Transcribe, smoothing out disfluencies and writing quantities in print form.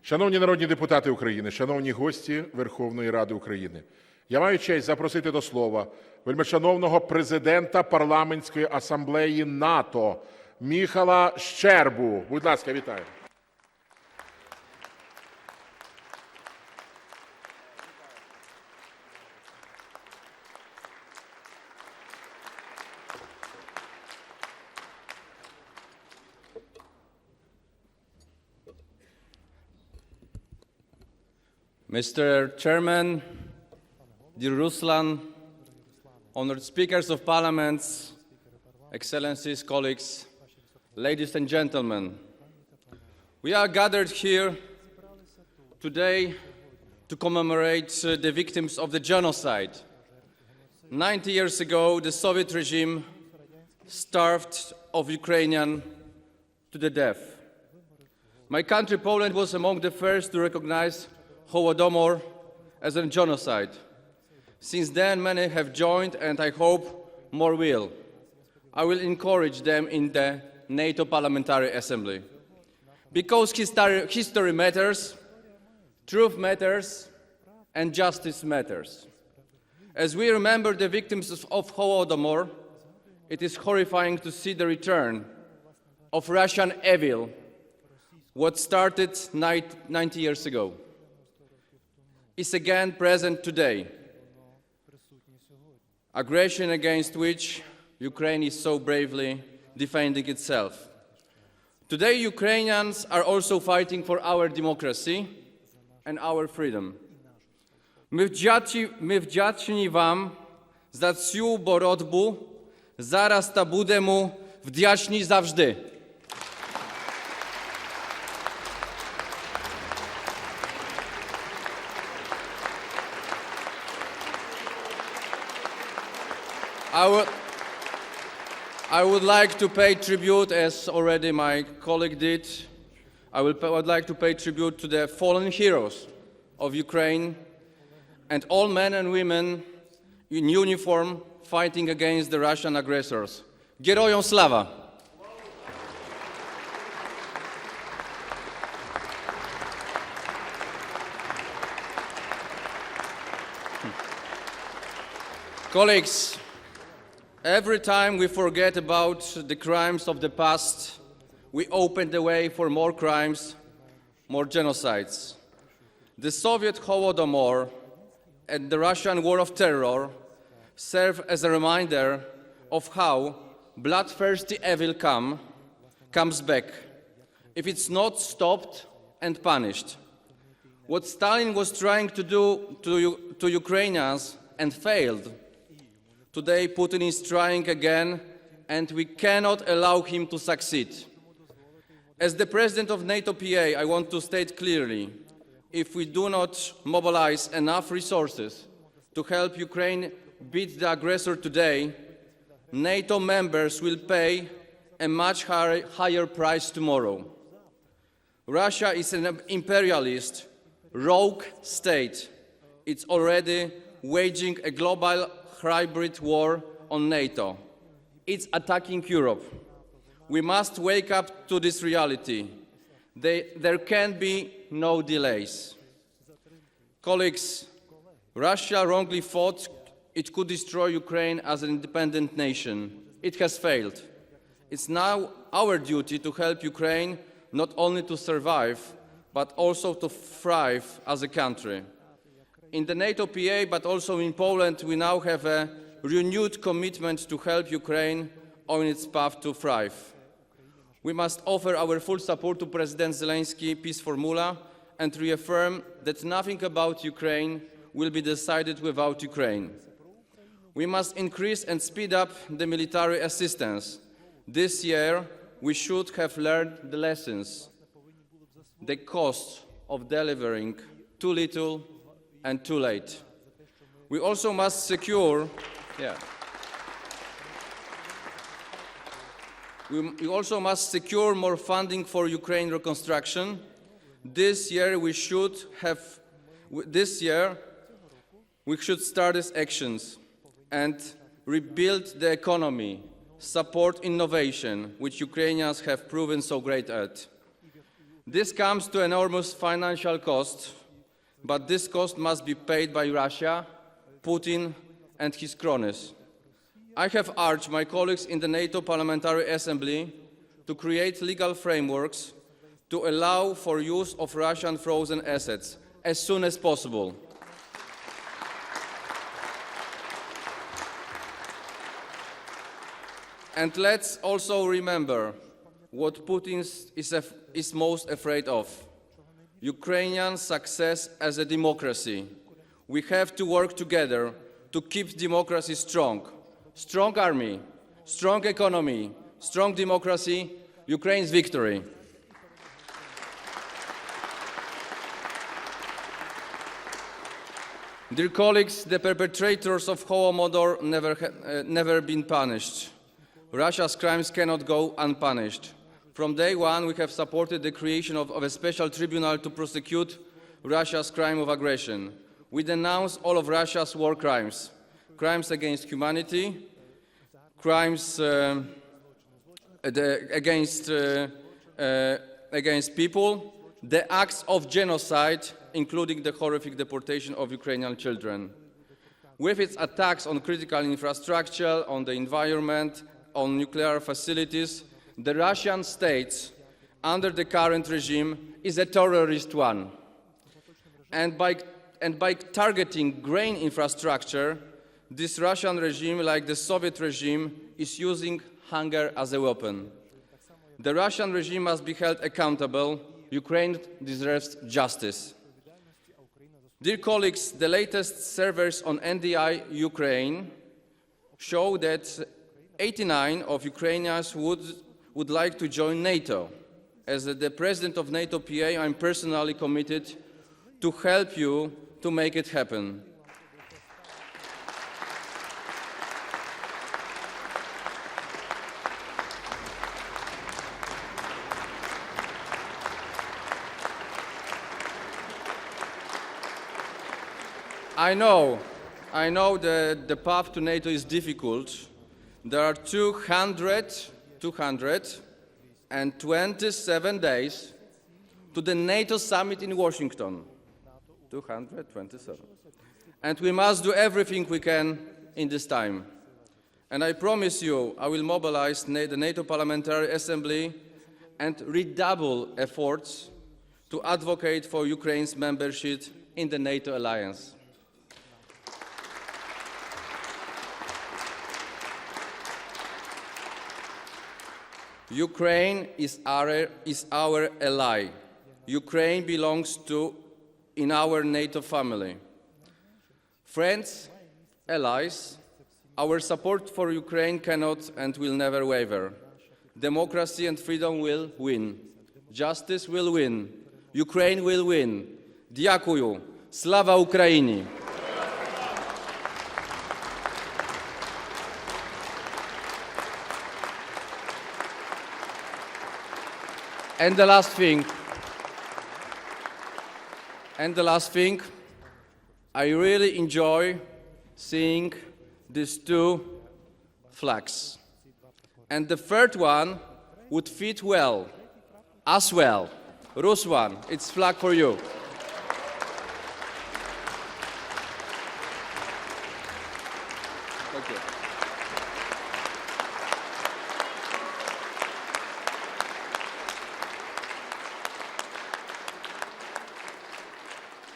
Шановні народні депутати України, шановні гості Верховної Ради України, я маю честь запросити до слова вельмишановного президента Парламентської асамблеї НАТО Міхала Щербу. Будь ласка, вітаю. Mr. Chairman, dear Ruslan, honored speakers of parliaments, excellencies, colleagues, ladies and gentlemen, we are gathered here today to commemorate the victims of the genocide. 90 years ago, the Soviet regime starved of Ukrainians to the death. My country, Poland, was among the first to recognize Holodomor as a genocide. Since then, many have joined, and I hope more will. I will encourage them in the NATO Parliamentary Assembly. Because history matters, truth matters, and justice matters. As we remember the victims of Holodomor, it is horrifying to see the return of Russian evil, what started 90 years ago. Is again present today. Aggression against which Ukraine is so bravely defending itself. Today, Ukrainians are also fighting for our democracy and our freedom. Ми вдячні вам за цю боротьбу, зараз та будемо вдячні завжди. I would like to pay tribute, as already my colleague did, I would like to pay tribute to the fallen heroes of Ukraine and all men and women in uniform fighting against the Russian aggressors. Героям слава! Colleagues, every time we forget about the crimes of the past, we open the way for more crimes, more genocides. The Soviet Holodomor and the Russian War of Terror serve as a reminder of how bloodthirsty evil comes back if it's not stopped and punished. What Stalin was trying to do to Ukrainians and failed, today, Putin is trying again, and we cannot allow him to succeed. As the president of NATO PA, I want to state clearly, if we do not mobilize enough resources to help Ukraine beat the aggressor today, NATO members will pay a much higher price tomorrow. Russia is an imperialist, rogue state. It's already waging a global hybrid war on NATO. It's attacking Europe. We must wake up to this reality. There can be no delays. Colleagues, Russia wrongly thought it could destroy Ukraine as an independent nation. It has failed. It's now our duty to help Ukraine not only to survive, but also to thrive as a country. In the NATO PA, but also in Poland, we now have a renewed commitment to help Ukraine on its path to thrive. We must offer our full support to President Zelensky's peace formula and reaffirm that nothing about Ukraine will be decided without Ukraine. We must increase and speed up the military assistance. This year, we should have learned the lessons, the cost of delivering too little and too late. We also must secure, we also must secure more funding for Ukraine reconstruction. This year we should start these actions and rebuild the economy, support innovation, which Ukrainians have proven so great at. This comes to enormous financial cost, but this cost must be paid by Russia, Putin, and his cronies. I have urged my colleagues in the NATO Parliamentary Assembly to create legal frameworks to allow for use of Russian frozen assets as soon as possible. And let's also remember what Putin is most afraid of: Ukrainian success as a democracy. We have to work together to keep democracy strong. Strong army, strong economy, strong democracy, Ukraine's victory. Dear colleagues, the perpetrators of Holodomor never been punished. Russia's crimes cannot go unpunished. From day one, we have supported the creation of a special tribunal to prosecute Russia's crime of aggression. We denounce all of Russia's war crimes: crimes against humanity, crimes against people, the acts of genocide, including the horrific deportation of Ukrainian children. With its attacks on critical infrastructure, on the environment, on nuclear facilities, the Russian state, under the current regime, is a terrorist one. And by targeting grain infrastructure, this Russian regime, like the Soviet regime, is using hunger as a weapon. The Russian regime must be held accountable. Ukraine deserves justice. Dear colleagues, the latest surveys on NDI Ukraine show that 89% of Ukrainians would like to join NATO. As the president of NATO PA, I'm personally committed to help you to make it happen. I know the path to NATO is difficult. There are 227 days to the NATO summit in Washington. 227. And we must do everything we can in this time. And I promise you, I will mobilize the NATO Parliamentary Assembly and redouble efforts to advocate for Ukraine's membership in the NATO alliance. Ukraine is our ally. Ukraine belongs in our NATO family. Friends, allies, our support for Ukraine cannot and will never waver. Democracy and freedom will win. Justice will win. Ukraine will win. Дякую. Слава Україні! And the last thing, I really enjoy seeing these two flags. And the third one would fit well, as well. Ruslan, it's flag for you.